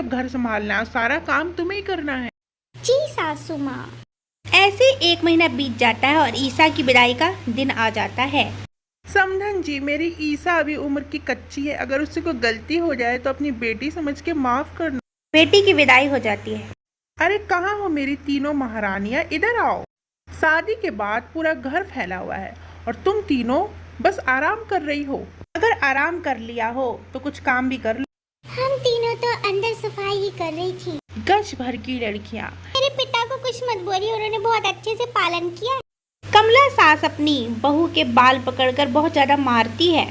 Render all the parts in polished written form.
अब घर संभालना, सारा काम तुम्हें ही करना है। जी सासू माँ। ऐसे 1 महीना बीत जाता है और ईसा की विदाई का दिन आ जाता है। समधन जी, मेरी ईसा अभी उम्र की कच्ची है, अगर उससे कोई गलती हो जाए तो अपनी बेटी समझ के माफ करना। बेटी की विदाई हो जाती है। अरे कहाँ हो मेरी तीनों महारानियां, इधर आओ। शादी के बाद पूरा घर फैला हुआ है और तुम तीनों बस आराम कर रही हो। अगर आराम कर लिया हो तो कुछ काम भी कर लो। हम तीनों तो अंदर सफाई ही कर रही थी। गज भर की लड़कियां। मेरे पिता को कुछ मत बोलिए, उन्होंने बहुत अच्छे से पालन किया। कमला सास अपनी बहू के बाल पकड़कर बहुत ज्यादा मारती है।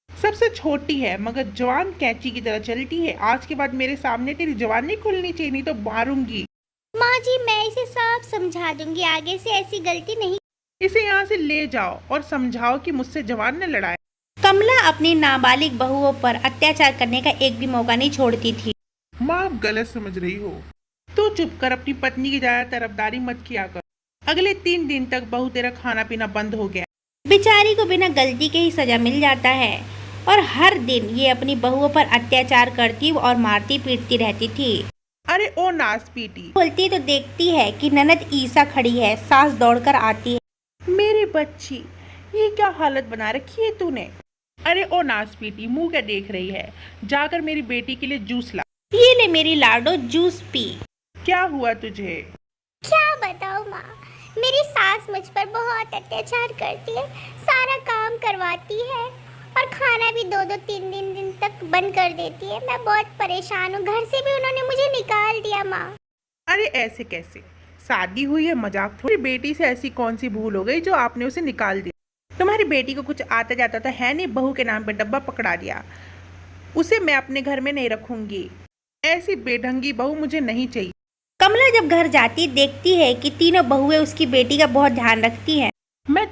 सबसे छोटी है मगर जवान कैंची की तरह चलती है। आज के बाद मेरे सामने तेरी जवान नहीं खुलनी चाहिए, नहीं तो मारूंगी। माँ जी, मैं इसे सब समझा दूंगी, आगे से ऐसी गलती नहीं। इसे यहाँ से ले जाओ और समझाओ कि मुझसे जवान न लड़ाए। कमला अपनी नाबालिग बहुओं पर अत्याचार करने का एक भी मौका नहीं छोड़ती थी। माँ आप गलत समझ रही हो। तू चुप कर, अपनी पत्नी की ज्यादा तरफदारी मत किया कर। अगले 3 दिन तक बहू तेरा खाना पीना बंद हो गया। बेचारी को बिना गलती के ही सजा मिल जाता है और हर दिन ये अपनी बहुओं पर अत्याचार करती और मारती पीटती रहती थी। अरे ओ नास पीटी। बोलती तो देखती है कि ननद ईसा खड़ी है, सास दौड़कर आती है। मेरी बच्ची, ये क्या हालत बना रखी है तूने। अरे ओ नास पीटी, मुंह क्या देख रही है, जाकर मेरी बेटी के लिए जूस ला। ये ले मेरी लाडो, जूस पी। क्या हुआ तुझे। क्या बताओ माँ, मेरी सास मुझ पर बहुत अत्याचार करती है, सारा काम करवाती है और खाना भी 2-3 दिन तक बंद कर देती है। मैं बहुत परेशान हूँ, घर से भी उन्होंने मुझे निकाल दिया माँ। अरे ऐसे कैसे, शादी हुई है, मजाक थोड़ी। बेटी से ऐसी कौन सी भूल हो गई जो आपने उसे निकाल दिया। तुम्हारी बेटी को कुछ आता जाता तो है नहीं, बहू के नाम पे डब्बा पकड़ा दिया। उसे मैं अपने घर में नहीं रखूंगी। ऐसी बेढंगी बहू मुझे नहीं चाहिए। कमला जब घर जाती देखती है कि तीनों बहुएं उसकी बेटी का बहुत ध्यान रखती हैं। मैं